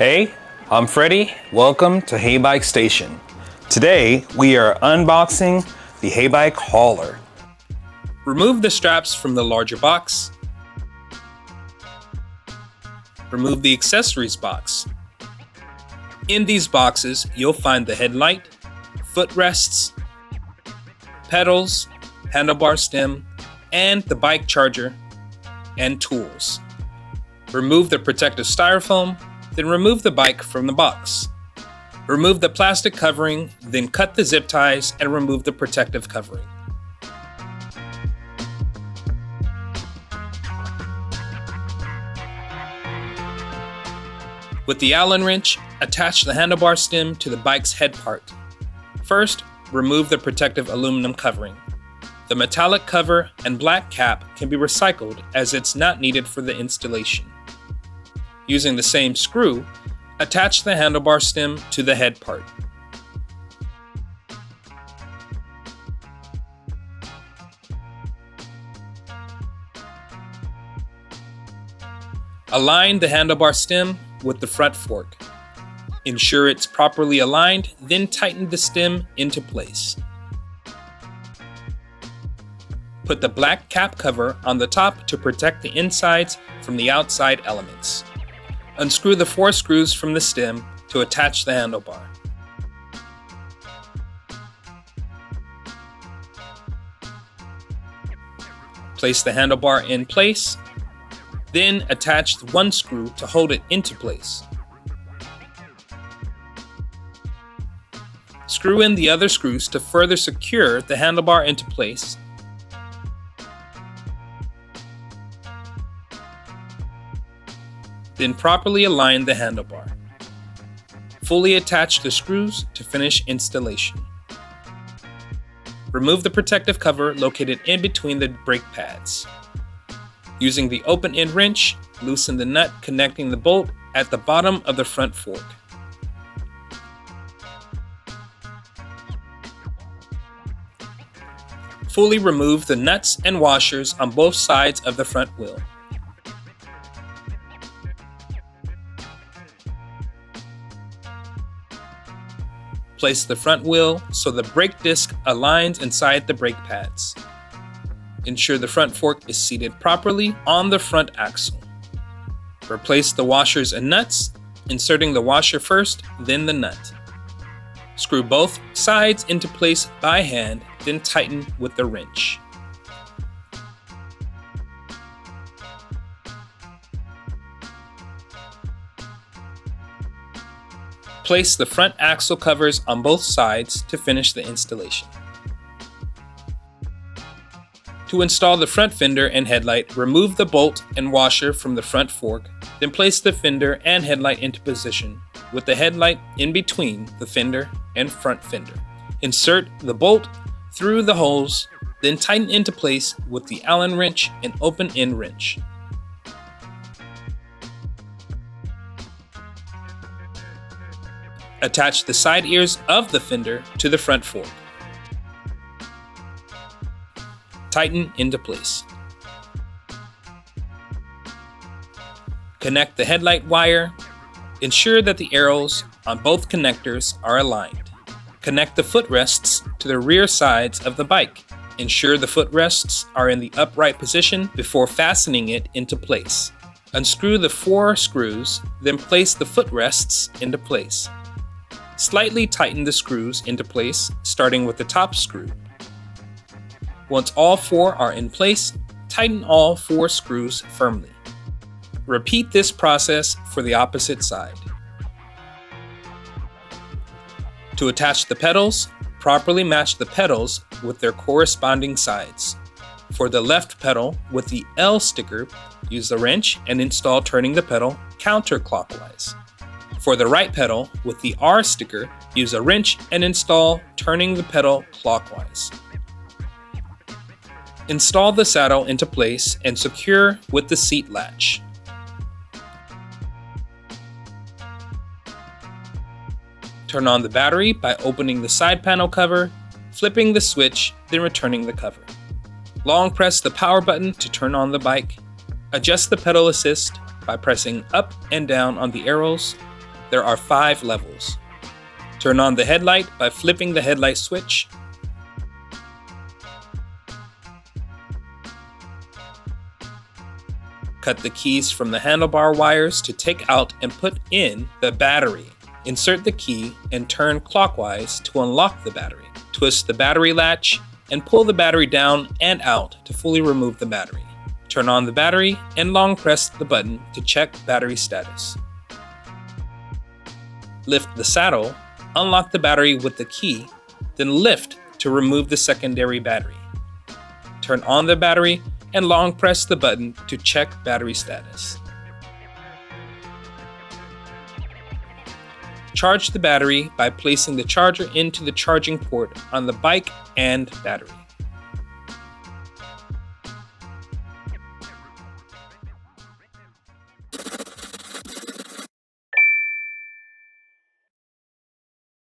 Hey, I'm Freddie. Welcome to Heybike Station. Today we are unboxing the Heybike hauler. Remove the straps from the larger box. Remove the accessories box. In these boxes, you'll find the headlight, footrests, pedals, handlebar stem, and the bike charger and tools. Remove the protective styrofoam, then remove the bike from the box. Remove the plastic covering, then cut the zip ties and remove the protective covering. With the Allen wrench, attach the handlebar stem to the bike's head part. First, remove the protective aluminum covering. The metallic cover and black cap can be recycled as it's not needed for the installation. Using the same screw, attach the handlebar stem to the head part. Align the handlebar stem with the front fork. Ensure it's properly aligned, then tighten the stem into place. Put the black cap cover on the top to protect the insides from the outside elements. Unscrew the 4 screws from the stem to attach the handlebar. Place the handlebar in place, then attach the 1 screw to hold it into place. Screw in the other screws to further secure the handlebar into place. Then properly align the handlebar. Fully attach the screws to finish installation. Remove the protective cover located in between the brake pads. Using the open end wrench, loosen the nut connecting the bolt at the bottom of the front fork. Fully remove the nuts and washers on both sides of the front wheel. Place the front wheel so the brake disc aligns inside the brake pads. Ensure the front fork is seated properly on the front axle. Replace the washers and nuts, inserting the washer first, then the nut. Screw both sides into place by hand, then tighten with the wrench. Place the front axle covers on both sides to finish the installation. To install the front fender and headlight, remove the bolt and washer from the front fork, then place the fender and headlight into position with the headlight in between the fender and front fender. Insert the bolt through the holes, then tighten into place with the Allen wrench and open end wrench. Attach the side ears of the fender to the front fork. Tighten into place. Connect the headlight wire. Ensure that the arrows on both connectors are aligned. Connect the footrests to the rear sides of the bike. Ensure the footrests are in the upright position before fastening it into place. Unscrew the 4 screws, then place the footrests into place. Slightly tighten the screws into place, starting with the top screw. Once all 4 are in place, tighten all 4 screws firmly. Repeat this process for the opposite side. To attach the pedals, properly match the pedals with their corresponding sides. For the left pedal with the L sticker, use the wrench and install turning the pedal counterclockwise. For the right pedal with the R sticker, use a wrench and install turning the pedal clockwise. Install the saddle into place and secure with the seat latch. Turn on the battery by opening the side panel cover, flipping the switch, then returning the cover. Long press the power button to turn on the bike. Adjust the pedal assist by pressing up and down on the arrows there are 5 levels. Turn on the headlight by flipping the headlight switch. Cut the keys from the handlebar wires to take out and put in the battery. Insert the key and turn clockwise to unlock the battery. Twist the battery latch and pull the battery down and out to fully remove the battery. Turn on the battery and long press the button to check battery status. Lift the saddle, unlock the battery with the key, then lift to remove the secondary battery. Turn on the battery and long press the button to check battery status. Charge the battery by placing the charger into the charging port on the bike and battery.